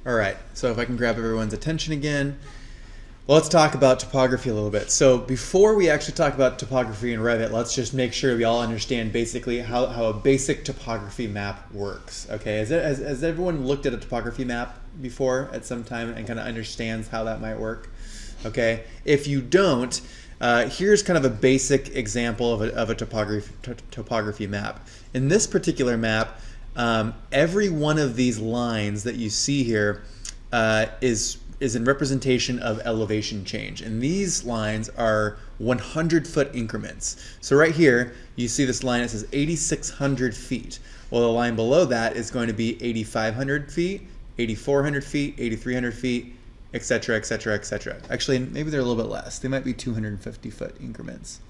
All right, so if I can grab everyone's attention again, well, let's talk about topography a little bit. So before we actually talk about topography in Revit, let's just make sure we all understand basically how a basic topography map works. Okay, has everyone looked at a topography map before at some time and kind of understands how that might work? Okay, if you don't, here's kind of a basic example of a topography map. In this particular map, every one of these lines that you see here is in representation of elevation change, and these lines are 100-foot increments. So right here you see this line that says 8,600 feet. Well, the line below that is going to be 8,500 feet, 8,400 feet, 8,300 feet, etc., etc., etc. Actually, maybe they're a little bit less. They might be 250-foot increments.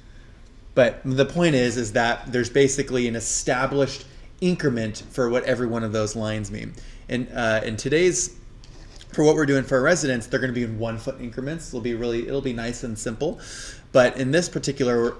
But the point is that there's basically an established increment for what every one of those lines mean. And in today's, for what we're doing for our residents, they're going to be in 1-foot increments. It'll be nice and simple. But in this particular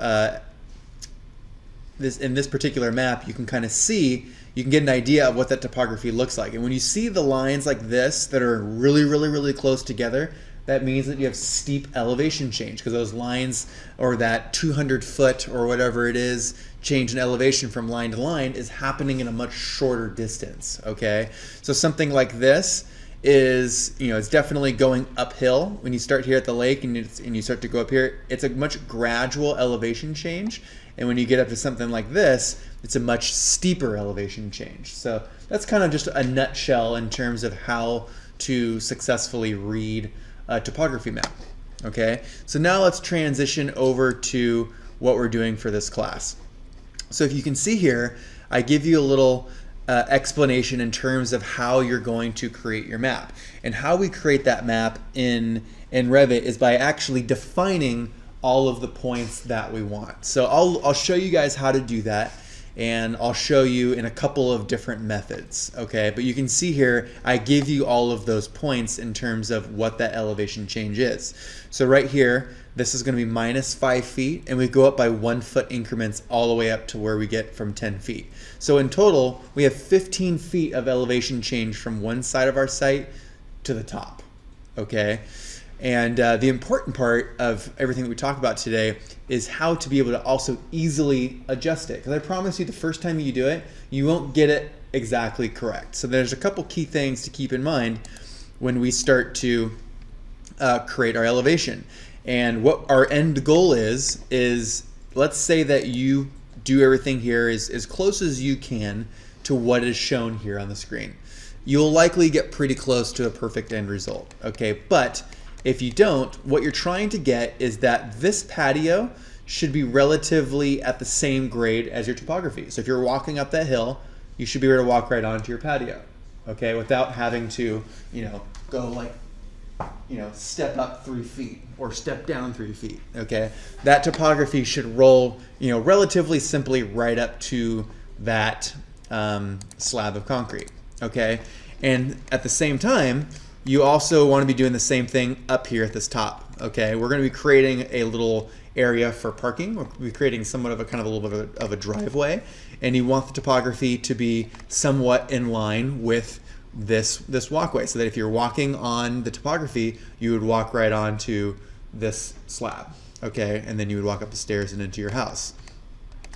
map, you can kind of see, you can get an idea of what that topography looks like. And when you see the lines like this that are really, really, really close together, that means that you have steep elevation change, because those lines, or that 200-foot or whatever it is, change in elevation from line to line is happening in a much shorter distance. Okay, so something like this is, it's definitely going uphill. When you start here at the lake and you start to go up here, it's a much gradual elevation change. And when you get up to something like this, it's a much steeper elevation change. So that's kind of just a nutshell in terms of how to successfully read a topography map. Okay, so now let's transition over to what we're doing for this class. So if you can see here, I give you a little explanation in terms of how you're going to create your map. And how we create that map in Revit is by actually defining all of the points that we want. So I'll show you guys how to do that, and I'll show you in a couple of different methods. Okay, but you can see here, I give you all of those points in terms of what that elevation change is. So right here, this is going to be -5 feet, and we go up by 1-foot increments all the way up to where we get from 10 feet. So in total, we have 15 feet of elevation change from one side of our site to the top. Okay, and the important part of everything that we talk about today is how to be able to also easily adjust it. Because I promise you, the first time you do it, you won't get it exactly correct. So there's a couple key things to keep in mind when we start to create our elevation. And what our end goal is let's say that you do everything here as close as you can to what is shown here on the screen. You'll likely get pretty close to a perfect end result. Okay, but if you don't, what you're trying to get is that this patio should be relatively at the same grade as your topography. So if you're walking up that hill, you should be able to walk right onto your patio, okay, without having to, go like, step up 3 feet or step down 3 feet. Okay, that topography should roll, relatively simply right up to that slab of concrete. Okay, and at the same time, you also want to be doing the same thing up here at this top. Okay, we're going to be creating a little area for parking. We'll be creating somewhat of a kind of a little bit of a driveway, and you want the topography to be somewhat in line with this walkway, so that if you're walking on the topography, you would walk right onto this slab. Okay, and then you would walk up the stairs and into your house.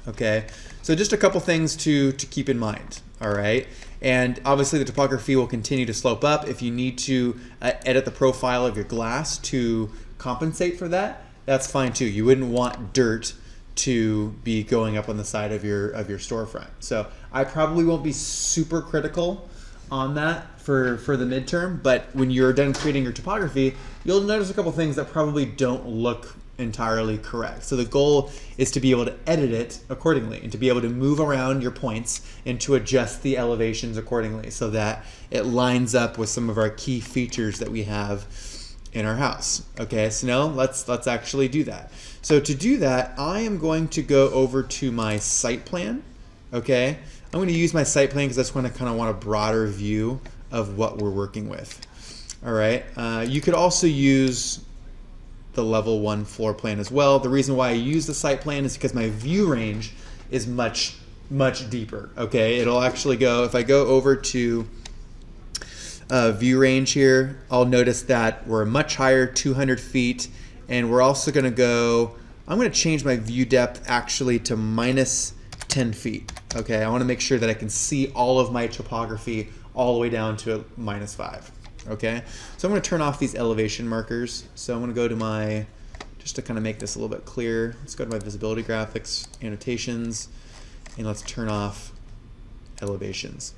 Okay, so just a couple things to keep in mind. All right, and obviously the topography will continue to slope up. If you need to edit the profile of your glass to compensate for that, that's fine too. You wouldn't want dirt to be going up on the side of your storefront. So I probably won't be super critical on that for the midterm, but when you're done creating your topography, you'll notice a couple things that probably don't look entirely correct. So the goal is to be able to edit it accordingly and to be able to move around your points and to adjust the elevations accordingly so that it lines up with some of our key features that we have in our house. Okay, so now let's actually do that. So to do that, I am going to go over to my site plan. Okay, I'm going to use my site plan because I just want to kind of want a broader view of what we're working with. All right, you could also use the level 1 floor plan as well. The reason why I use the site plan is because my view range is much deeper. Okay, it'll actually go, if I go over to view range here, I'll notice that we're much higher, 200 feet, and we're also going to go, I'm going to change my view depth actually to minus 10 feet. Okay, I want to make sure that I can see all of my topography all the way down to -5. Okay, so I'm going to turn off these elevation markers. So I'm going to go to my, just to kind of make this a little bit clearer, let's go to my visibility graphics, annotations, and let's turn off elevations.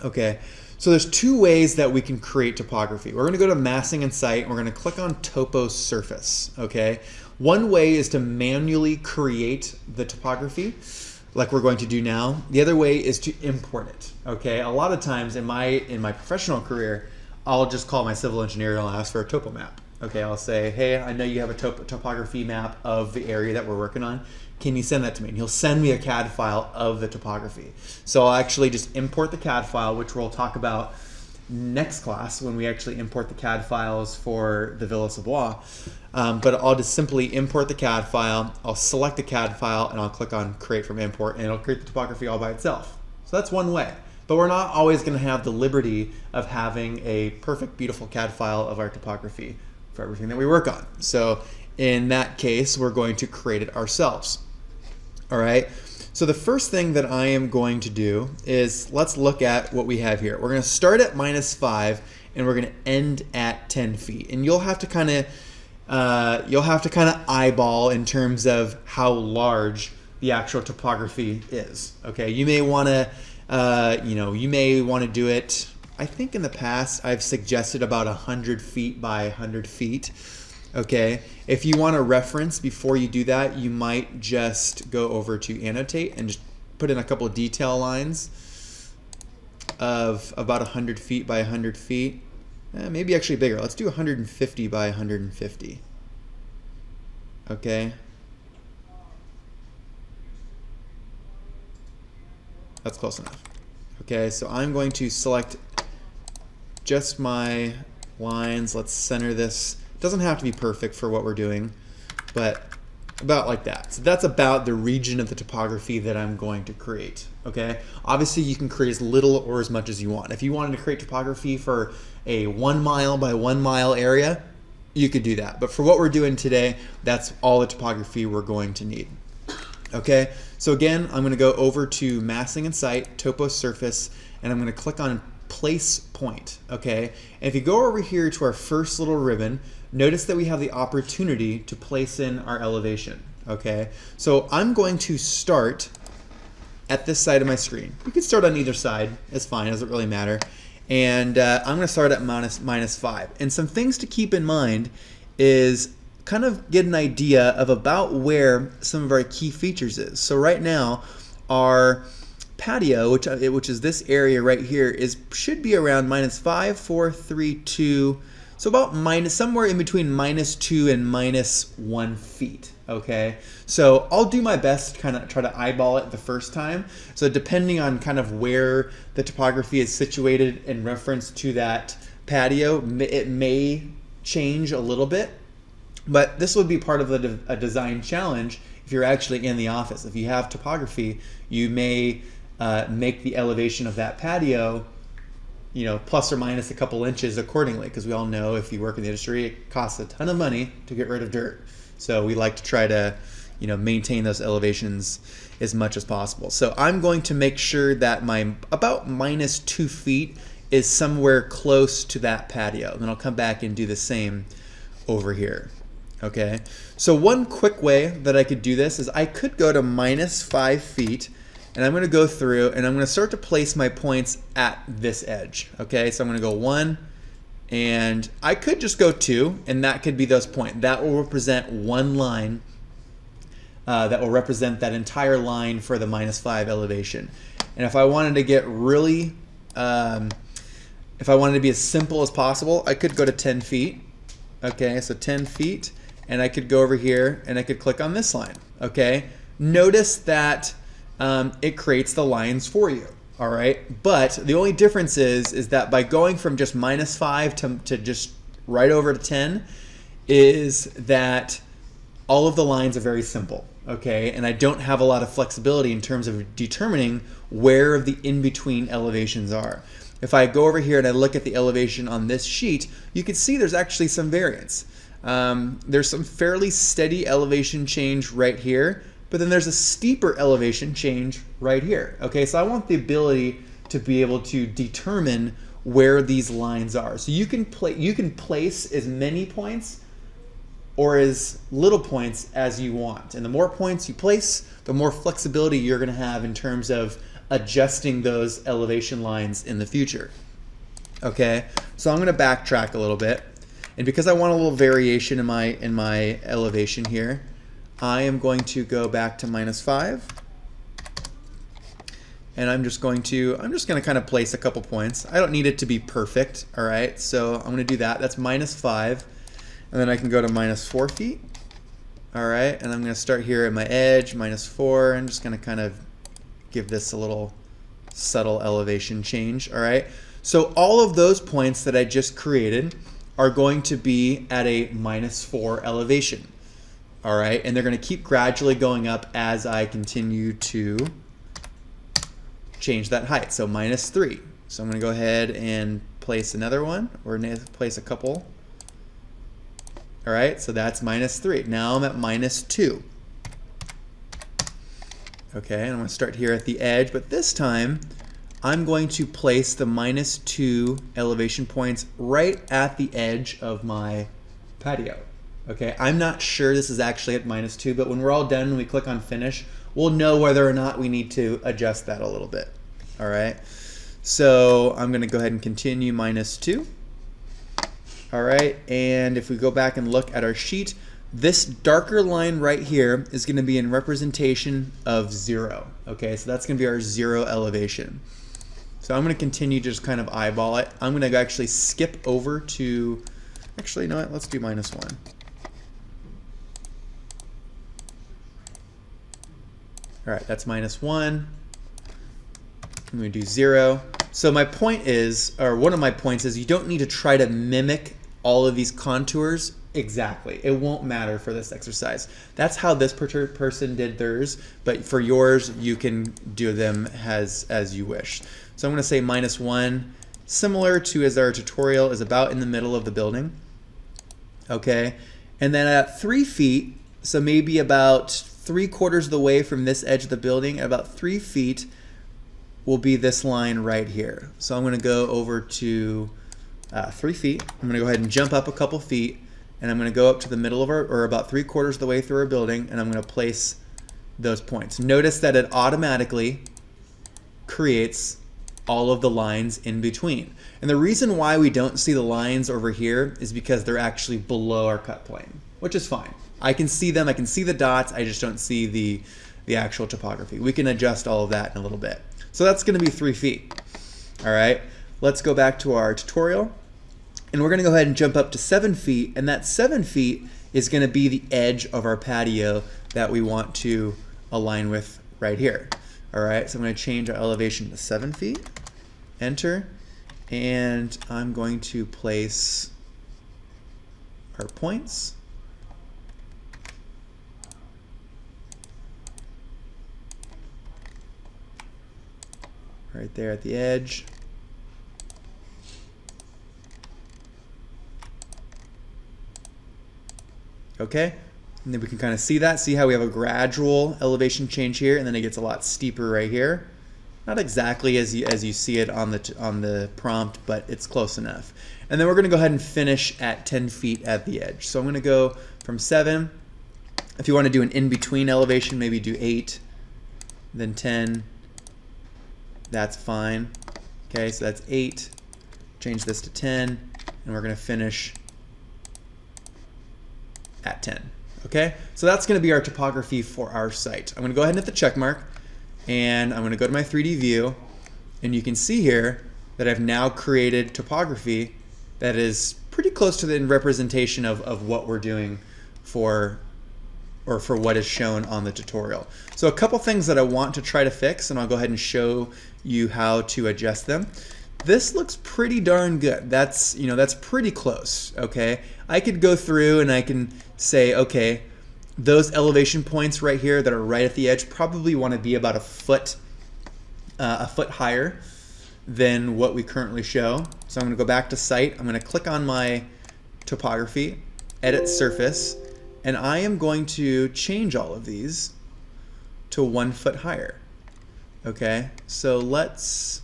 Okay, so there's two ways that we can create topography. We're going to go to massing and site, and we're going to click on topo surface. Okay, one way is to manually create the topography like we're going to do now. The other way is to import it. Okay, a lot of times in my professional career, I'll just call my civil engineer and I'll ask for a topo map. Okay, I'll say, hey, I know you have a topography map of the area that we're working on. Can you send that to me? And he'll send me a CAD file of the topography. So I'll actually just import the CAD file, which we'll talk about next class when we actually import the CAD files for the Villa Savoie. But I'll just simply import the CAD file, I'll select the CAD file, and I'll click on create from import, and it'll create the topography all by itself. So that's one way. But we're not always going to have the liberty of having a perfect, beautiful CAD file of our topography for everything that we work on. So in that case, we're going to create it ourselves. All right. So the first thing that I am going to do is let's look at what we have here. We're going to start at -5 and we're going to end at 10 feet. And you'll have to kind of eyeball in terms of how large the actual topography is. Okay. You may want to do it. I think in the past I've suggested about 100 feet by 100 feet. Okay, if you want a reference before you do that, you might just go over to annotate and just put in a couple of detail lines of about 100 feet by 100 feet. Maybe actually bigger. Let's do 150 by 150. Okay. That's close enough. Okay, so I'm going to select just my lines. Let's center this. Doesn't have to be perfect for what we're doing, but about like that. So that's about the region of the topography that I'm going to create. Okay, obviously you can create as little or as much as you want. If you wanted to create topography for a 1 mile by 1 mile area, you could do that. But for what we're doing today, that's all the topography we're going to need. Okay, so again, I'm going to go over to massing and site, topo surface, and I'm going to click on place point. Okay, and if you go over here to our first little ribbon, notice that we have the opportunity to place in our elevation. Okay, so I'm going to start at this side of my screen. You can start on either side, it's fine, it doesn't really matter. And I'm going to start at -5. And some things to keep in mind is kind of get an idea of about where some of our key features is. So right now, our patio, which is this area right here, should be around -5, 4, 3, 2. So about somewhere in between -2 and -1 feet. Okay, so I'll do my best to kind of try to eyeball it the first time. So depending on kind of where the topography is situated in reference to that patio, it may change a little bit. But this would be part of a design challenge if you're actually in the office. If you have topography, you may make the elevation of that patio, plus or minus a couple inches accordingly, because we all know if you work in the industry, it costs a ton of money to get rid of dirt. So we like to try to, maintain those elevations as much as possible. So I'm going to make sure that my about -2 feet is somewhere close to that patio. Then I'll come back and do the same over here. Okay, so one quick way that I could do this is I could go to -5 feet, and I'm going to go through and I'm going to start to place my points at this edge. Okay, so I'm going to go 1, and I could just go 2, and that could be those points. That will represent one line that will represent that entire line for the -5 elevation. And if I wanted to get really, if I wanted to be as simple as possible, I could go to 10 feet. Okay, so 10 feet. And I could go over here and I could click on this line. Okay, notice that it creates the lines for you. All right, but the only difference is that by going from just -5 to just right over to 10, is that all of the lines are very simple. Okay, and I don't have a lot of flexibility in terms of determining where the in-between elevations are. if I go over here and I look at the elevation on this sheet, you can see there's actually some variance. There's some fairly steady elevation change right here, but then there's a steeper elevation change right here. Okay, so I want the ability to be able to determine where these lines are. So you can place as many points or as little points as you want. And the more points you place, the more flexibility you're going to have in terms of adjusting those elevation lines in the future. Okay, so I'm going to backtrack a little bit. And because I want a little variation in my elevation here, I am going to go back to -5. And I'm just going to kind of place a couple points. I don't need it to be perfect, all right? So I'm going to do that. That's -5. And then I can go to -4 feet. All right, and I'm going to start here at my edge, -4. I'm just going to kind of give this a little subtle elevation change, all right? So all of those points that I just created are going to be at a -4 elevation, all right? And they're going to keep gradually going up as I continue to change that height. So -3. So I'm going to go ahead and place another one, or place a couple. All right, so that's -3. Now I'm at -2. Okay, and I'm going to start here at the edge, but this time I'm going to place the -2 elevation points right at the edge of my patio. Okay, I'm not sure this is actually at -2, but when we're all done and we click on finish, we'll know whether or not we need to adjust that a little bit. All right, so I'm going to go ahead and continue -2. All right, and if we go back and look at our sheet, this darker line right here is going to be in representation of 0. Okay, so that's going to be our 0 elevation. So I'm going to continue to just kind of eyeball it. I'm going to actually skip over to, actually, you know what? Let's do -1. All right, that's -1. I'm going to do 0. So my point is, or one of my points is, you don't need to try to mimic all of these contours exactly. It won't matter for this exercise. That's how this person did theirs, but for yours, you can do them as you wish. So I'm going to say -1, similar to as our tutorial is about in the middle of the building. Okay, and then at 3 feet, so maybe about 3/4 of the way from this edge of the building, at about 3 feet will be this line right here. So I'm going to go over to 3 feet. I'm going to go ahead and jump up a couple feet, and I'm going to go up to the middle of our, or about 3/4 of the way through our building, and I'm going to place those points. Notice that it automatically creates all of the lines in between. And the reason why we don't see the lines over here is because they're actually below our cut plane, which is fine. I can see them, I can see the dots, I just don't see the actual topography. We can adjust all of that in a little bit. So that's going to be 3 feet. All right, let's go back to our tutorial. And we're going to go ahead and jump up to 7 feet, and that 7 feet is going to be the edge of our patio that we want to align with right here. All right, so I'm going to change our elevation to 7 feet, enter, and I'm going to place our points. Right there at the edge. Okay, and then we can kind of see that. See how we have a gradual elevation change here, and then it gets a lot steeper right here. Not exactly as you see it on the prompt, but it's close enough. And then we're going to go ahead and finish at 10 feet at the edge. So I'm going to go from 7. If you want to do an in-between elevation, maybe do 8, then 10. That's fine. Okay, so that's 8. Change this to 10, and we're going to finish at 10. Okay, so that's going to be our topography for our site. I'm going to go ahead and hit the check mark, and I'm going to go to my 3D view, and you can see here that I've now created topography that is pretty close to the representation of what we're doing for what is shown on the tutorial. So a couple things that I want to try to fix, and I'll go ahead and show you how to adjust them. This looks pretty darn good. That's pretty close. Okay, I could go through and I can say, okay, those elevation points right here that are right at the edge probably want to be about a foot higher. than what we currently show. So I'm going to go back to Site. I'm going to click on my topography, edit surface, and I am going to change all of these to 1 foot higher. Okay, so let's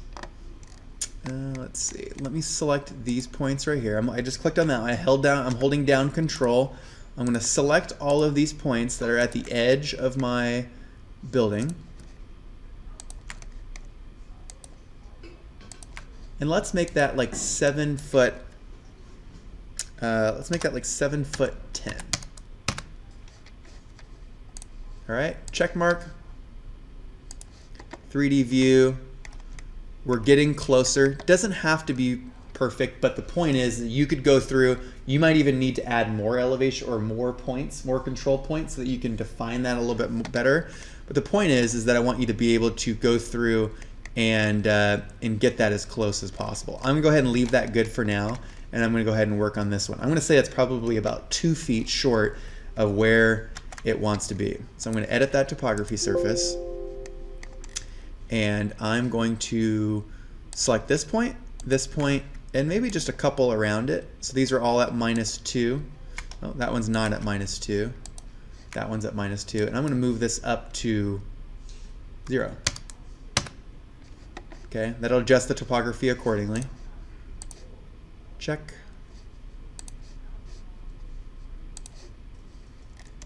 see. Let me select these points right here. I just clicked on that. I'm holding down Control. I'm going to select all of these points that are at the edge of my building. And let's make that like 7 foot. Let's make that like 7 foot 10. All right, check mark. 3D view. We're getting closer. Doesn't have to be perfect, but the point is that you could go through. You might even need to add more elevation or more points, more control points, so that you can define that a little bit better. But the point is that I want you to be able to go through and get that as close as possible. I'm gonna go ahead and leave that good for now, and I'm gonna go ahead and work on this one. I'm gonna say it's probably about 2 feet short of where it wants to be. So I'm gonna edit that topography surface, and I'm going to select this point, and maybe just a couple around it. So these are all at -2. Oh, that one's not at -2. That one's at -2, and I'm gonna move this up to 0. Okay, that'll adjust the topography accordingly. Check.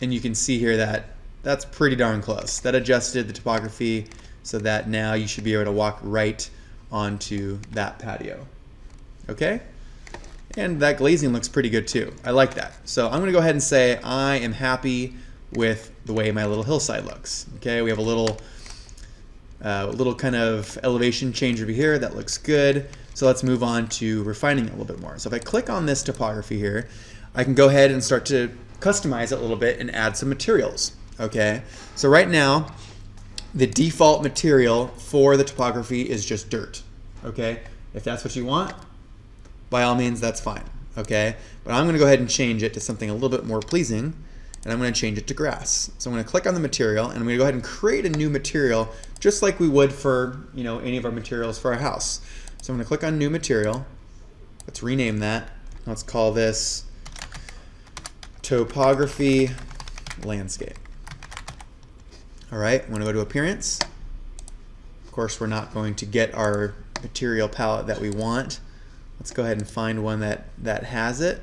And you can see here that that's pretty darn close. That adjusted the topography so that now you should be able to walk right onto that patio. Okay? And that glazing looks pretty good too. I like that. So I'm gonna go ahead and say I am happy with the way my little hillside looks. Okay, we have a little kind of elevation change over here. That looks good. So let's move on to refining it a little bit more. So if I click on this topography here, I can go ahead and start to customize it a little bit and add some materials. Okay, so right now the default material for the topography is just dirt. Okay, if that's what you want, by all means, that's fine. Okay, but I'm going to go ahead and change it to something a little bit more pleasing, and I'm going to change it to grass. So I'm going to click on the material, and I'm going to go ahead and create a new material, just like we would for any of our materials for our house. So I'm going to click on New Material. Let's rename that. Let's call this Topography Landscape. All right, I'm going to go to Appearance. Of course, we're not going to get our material palette that we want. Let's go ahead and find one that has it.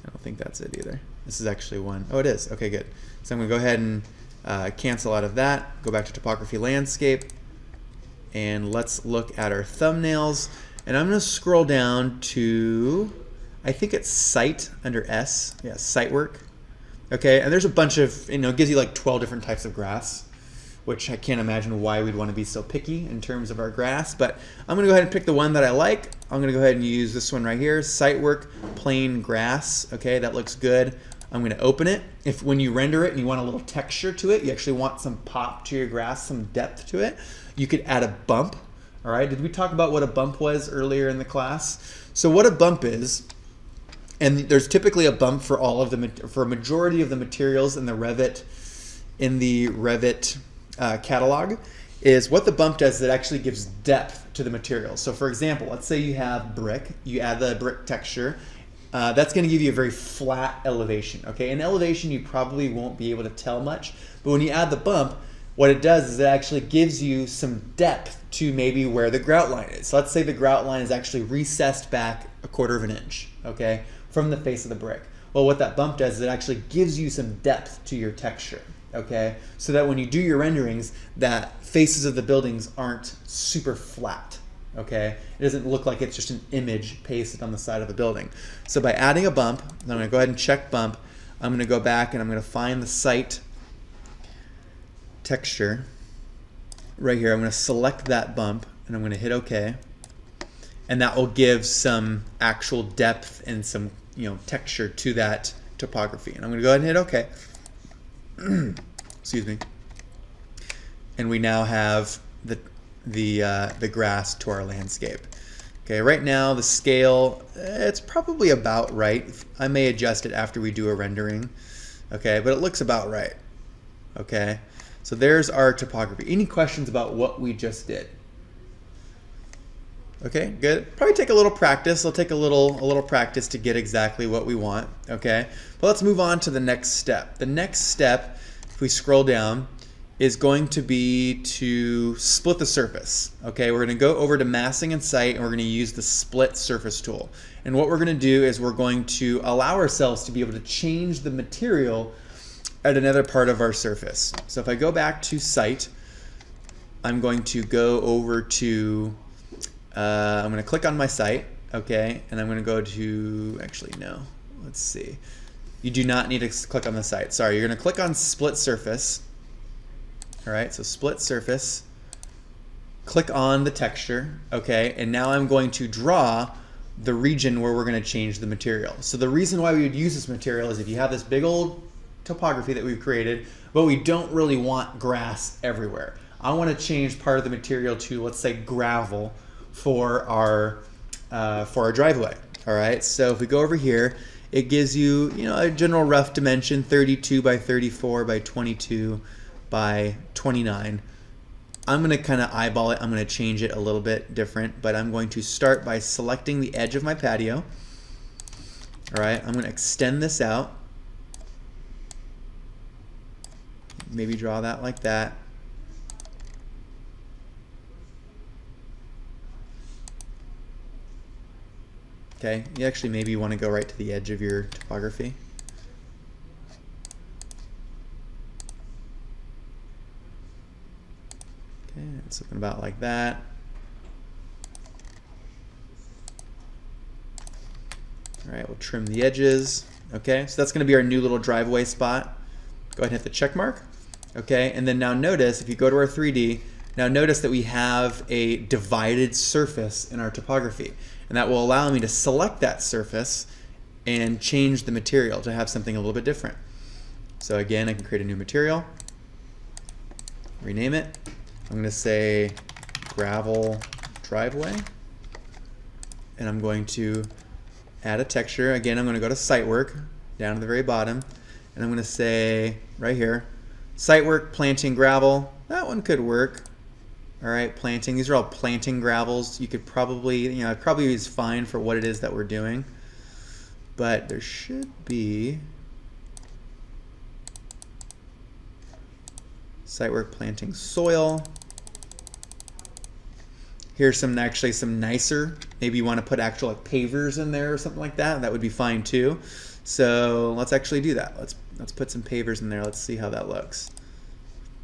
I don't think that's it either. This is actually one. Oh, it is. Okay, good. So I'm going to go ahead and cancel out of that. Go back to Topography Landscape. And let's look at our thumbnails. And I'm going to scroll down to, I think it's Site under S. Yeah, Site Work. Okay, and there's a bunch of, it gives you like 12 different types of grass, which I can't imagine why we'd want to be so picky in terms of our grass, but I'm going to go ahead and pick the one that I like. I'm going to go ahead and use this one right here, Site Work Plain Grass. Okay, that looks good. I'm going to open it. If when you render it and you want a little texture to it, you actually want some pop to your grass, some depth to it, you could add a bump. All right, did we talk about what a bump was earlier in the class? So what a bump is, and there's typically a bump for all of for a majority of the materials in the Revit catalog, is what the bump does is it actually gives depth to the material. So for example, let's say you have brick, you add the brick texture, that's going to give you a very flat elevation. Okay, in elevation you probably won't be able to tell much, but when you add the bump, what it does is it actually gives you some depth to maybe where the grout line is. So let's say the grout line is actually recessed back 1/4 of an inch, okay, from the face of the brick. Well, what that bump does is it actually gives you some depth to your texture, okay, so that when you do your renderings, that faces of the buildings aren't super flat, okay? It doesn't look like it's just an image pasted on the side of the building. So by adding a bump, I'm going to go ahead and check bump. I'm going to go back and I'm going to find the site texture right here. I'm going to select that bump and I'm going to hit OK, and that will give some actual depth and some texture to that topography. And I'm going to go ahead and hit OK. Excuse me. And we now have the grass to our landscape. Okay, right now the scale, it's probably about right. I may adjust it after we do a rendering. Okay, but it looks about right. Okay, so there's our topography. Any questions about what we just did? Okay, good. Probably take a little practice. It'll take a little practice to get exactly what we want. Okay, but let's move on to the next step. The next step, if we scroll down, is going to be to split the surface. Okay, we're going to go over to massing and site, and we're going to use the split surface tool. And what we're going to do is we're going to allow ourselves to be able to change the material at another part of our surface. So if I go back to site, I'm going to go over to I'm going to click on my site, okay, and I'm going to go to, actually no, let's see. You do not need to click on the site. Sorry, you're going to click on split surface. All right, so split surface, click on the texture, okay, and now I'm going to draw the region where we're going to change the material. So the reason why we would use this material is if you have this big old topography that we've created, but we don't really want grass everywhere. I want to change part of the material to, let's say, gravel for our driveway. All right, so if we go over here, it gives you, a general rough dimension, 32 by 34 by 22 by 29. I'm going to kind of eyeball it. I'm going to change it a little bit different, but I'm going to start by selecting the edge of my patio. All right, I'm going to extend this out. Maybe draw that like that. Okay, you actually maybe want to go right to the edge of your topography. Okay, something about like that. All right, we'll trim the edges. Okay, so that's going to be our new little driveway spot. Go ahead and hit the check mark. Okay, and then now notice, if you go to our 3D, now notice that we have a divided surface in our topography. And that will allow me to select that surface and change the material to have something a little bit different. So again, I can create a new material, rename it. I'm going to say gravel driveway, and I'm going to add a texture. Again, I'm going to go to site work down to the very bottom, and I'm going to say right here, site work, planting gravel. That one could work. All right, planting. These are all planting gravels. You could probably, it probably is fine for what it is that we're doing. But there should be site work, planting soil. Here's some nicer. Maybe you want to put actual like pavers in there or something like that. That would be fine too. So let's actually do that. Let's put some pavers in there. Let's see how that looks.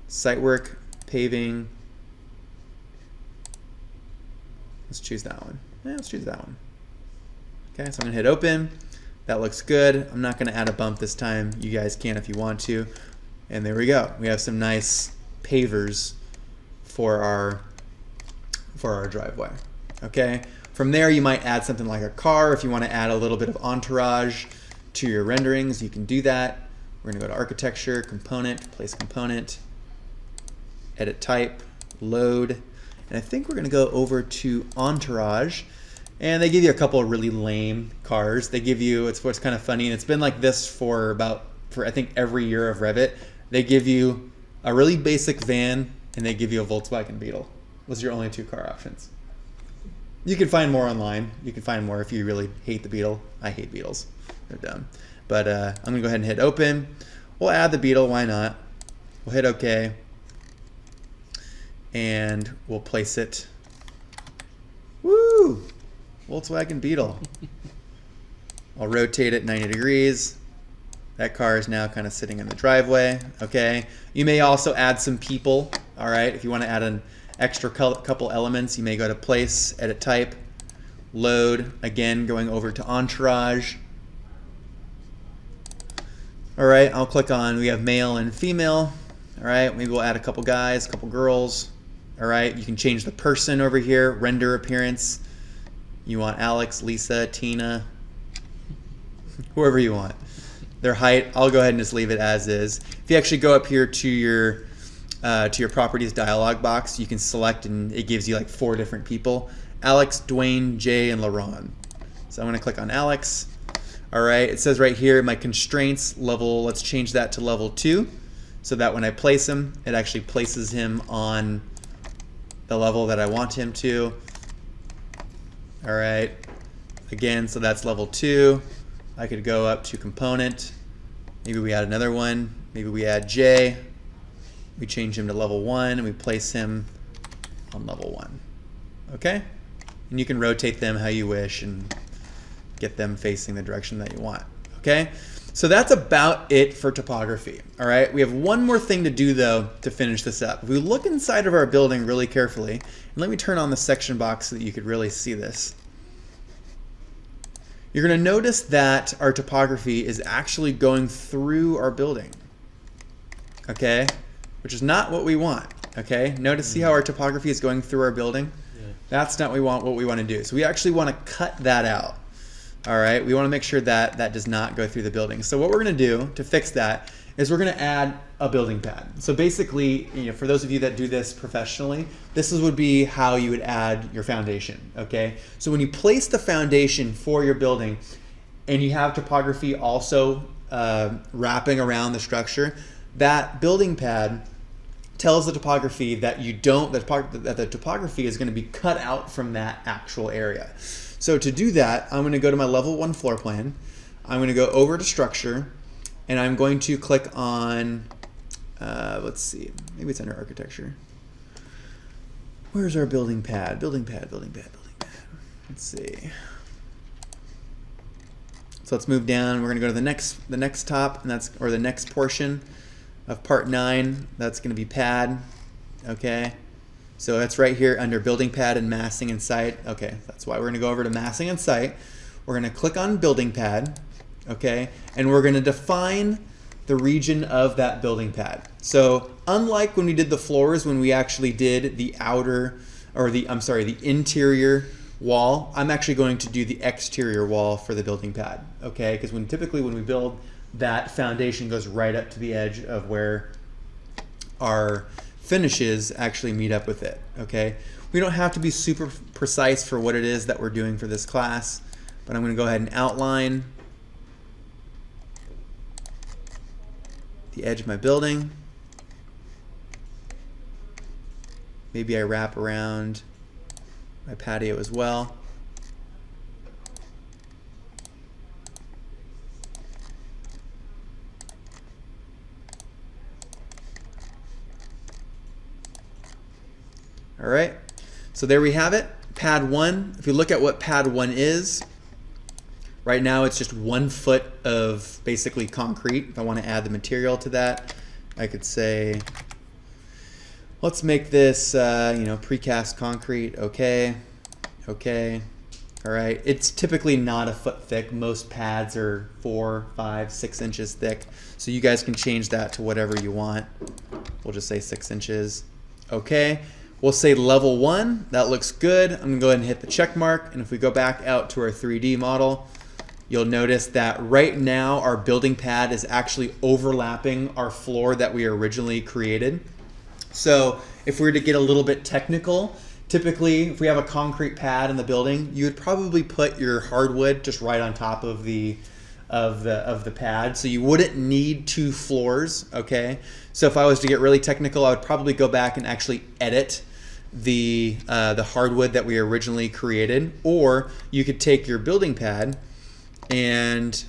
Site work, paving. Let's choose that one. Yeah, let's choose that one. Okay, so I'm gonna hit open. That looks good. I'm not gonna add a bump this time. You guys can if you want to. And there we go. We have some nice pavers for our driveway. Okay. From there, you might add something like a car. If you want to add a little bit of entourage to your renderings, you can do that. We're gonna go to architecture, component, place component, edit type, load. And I think we're going to go over to Entourage, and they give you a couple of really lame cars. They give you, it's what's kind of funny, and it's been like this for I think every year of Revit. They give you a really basic van, and they give you a Volkswagen Beetle. Those are your only two car options. You can find more online. You can find more if you really hate the Beetle. I hate Beetles. They're dumb. But I'm going to go ahead and hit open. We'll add the Beetle. Why not? We'll hit OK. And we'll place it. Woo! Volkswagen Beetle. I'll rotate it 90 degrees. That car is now kind of sitting in the driveway. Okay. You may also add some people. All right. If you want to add an extra couple elements, you may go to place, edit type, load. Again, going over to Entourage. All right. I'll click on, we have male and female. All right. Maybe we'll add a couple guys, a couple girls. All right, you can change the person over here, render appearance. You want Alex, Lisa, Tina, whoever you want. Their height, I'll go ahead and just leave it as is. If you actually go up here to your properties dialog box, you can select and it gives you like 4 different people. Alex, Dwayne, Jay, and LaRon. So I'm gonna click on Alex. All right, it says right here, my constraints level, let's change that to level 2, so that when I place him, it actually places him on the level that I want him to. All right. Again, so that's level 2. I could go up to component. Maybe we add another one. Maybe we add J. We change him to level 1 and we place him on level 1. Okay? And you can rotate them how you wish and get them facing the direction that you want. Okay? So that's about it for topography. All right? We have one more thing to do though to finish this up. If we look inside of our building really carefully, and let me turn on the section box so that you could really see this. You're going to notice that our topography is actually going through our building. Okay? Which is not what we want. Okay? Notice, see how our topography is going through our building? Yeah. That's not what we want to do. So we actually want to cut that out. All right? We want to make sure that that does not go through the building. So what we're going to do to fix that is we're going to add a building pad. So basically, for those of you that do this professionally, this would be how you would add your foundation. Okay? So when you place the foundation for your building and you have topography also wrapping around the structure, that building pad tells the topography that that the topography is going to be cut out from that actual area. So to do that, I'm going to go to my level 1 floor plan. I'm going to go over to structure, and I'm going to click on, let's see, maybe it's under architecture. Where's our building pad? Building pad. Let's see. So let's move down. We're going to go to the next top, and the next portion of part 9. That's going to be pad. Okay. So that's right here under building pad and massing and site. Okay, that's why we're going to go over to massing and site. We're going to click on building pad. Okay, and we're going to define the region of that building pad. So unlike when we did the floors, when we actually did the the interior wall, I'm actually going to do the exterior wall for the building pad. Okay, because typically when we build, that foundation goes right up to the edge of where our finishes actually meet up with it. Okay, we don't have to be super precise for what it is that we're doing for this class, but I'm going to go ahead and outline the edge of my building. Maybe I wrap around my patio as well. All right, so there we have it, pad 1. If you look at what pad 1 is, right now it's just 1 foot of basically concrete. If I want to add the material to that, I could say, let's make this precast concrete. Okay. All right, it's typically not a foot thick. Most pads are 4, 5, 6 inches thick, so you guys can change that to whatever you want. We'll just say 6 inches. Okay. We'll say level 1, that looks good. I'm gonna go ahead and hit the check mark, and if we go back out to our 3D model, you'll notice that right now our building pad is actually overlapping our floor that we originally created. So if we were to get a little bit technical, typically if we have a concrete pad in the building, you would probably put your hardwood just right on top of the pad, so you wouldn't need 2 floors. Okay, so if I was to get really technical, I would probably go back and actually edit the hardwood that we originally created, or you could take your building pad and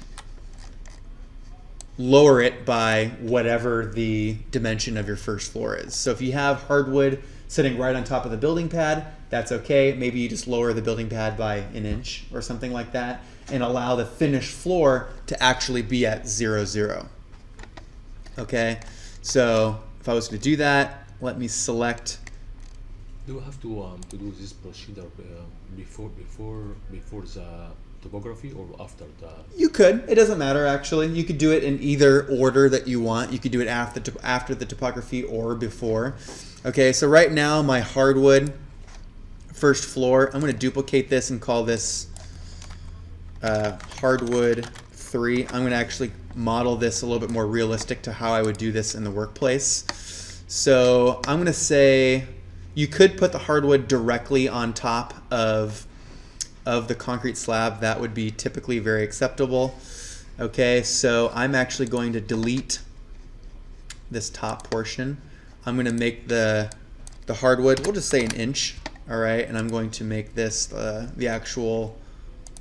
lower it by whatever the dimension of your first floor is. So if you have hardwood sitting right on top of the building pad, that's okay. Maybe you just lower the building pad by 1 inch or something like that, and allow the finished floor to actually be at 0, 0. Okay, so if I was to do that, let me select. Do you have to do this procedure before the topography or after the? You could. It doesn't matter actually. You could do it in either order that you want. You could do it after the topography or before. Okay, so right now my hardwood first floor, I'm going to duplicate this and call this hardwood 3. I'm going to actually model this a little bit more realistic to how I would do this in the workplace. So I'm going to say you could put the hardwood directly on top of the concrete slab. That would be typically very acceptable. Okay, so I'm actually going to delete this top portion. I'm going to make the hardwood, we'll just say 1 inch. All right, and I'm going to make this the actual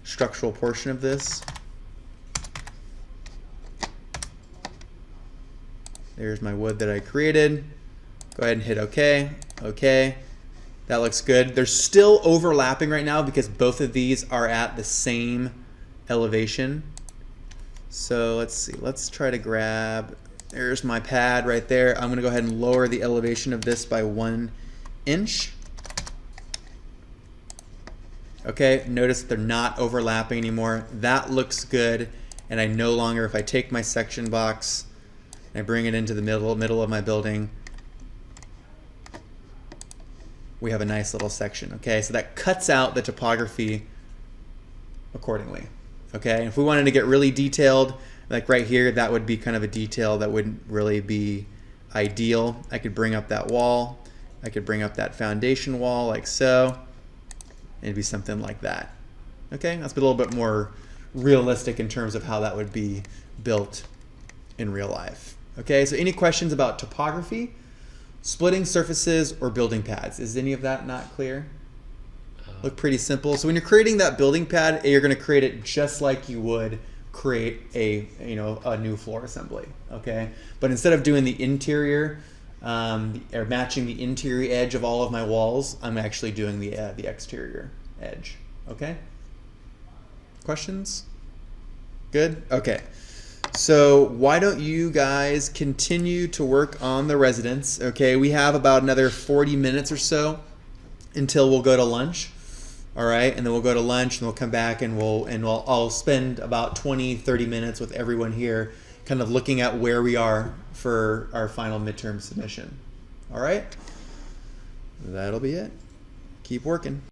structural portion of this. There's my wood that I created. Go ahead and hit OK. OK. That looks good. They're still overlapping right now because both of these are at the same elevation. So let's see. Let's try to grab, there's my pad right there. I'm going to go ahead and lower the elevation of this by 1 inch. Okay, notice they're not overlapping anymore. That looks good. And I no longer, if I take my section box and I bring it into the middle of my building, we have a nice little section. Okay, so that cuts out the topography accordingly. Okay, if we wanted to get really detailed, like right here, that would be kind of a detail that wouldn't really be ideal. I could bring up that wall. I could bring up that foundation wall like so. It'd be something like that. Okay, that's a little bit more realistic in terms of how that would be built in real life. Okay, so any questions about topography, splitting surfaces, or building pads? Is any of that not clear? Look pretty simple. So when you're creating that building pad, you're going to create it just like you would create a new floor assembly. Okay, but instead of doing the interior or matching the interior edge of all of my walls, I'm actually doing the exterior edge. Okay. Questions? Good. Okay. So why don't you guys continue to work on the residence? Okay, we have about another 40 minutes or so until we'll go to lunch. All right, and then we'll go to lunch and we'll come back and I'll spend about 20-30 minutes with everyone here kind of looking at where we are for our final midterm submission. All right, that'll be it. Keep working.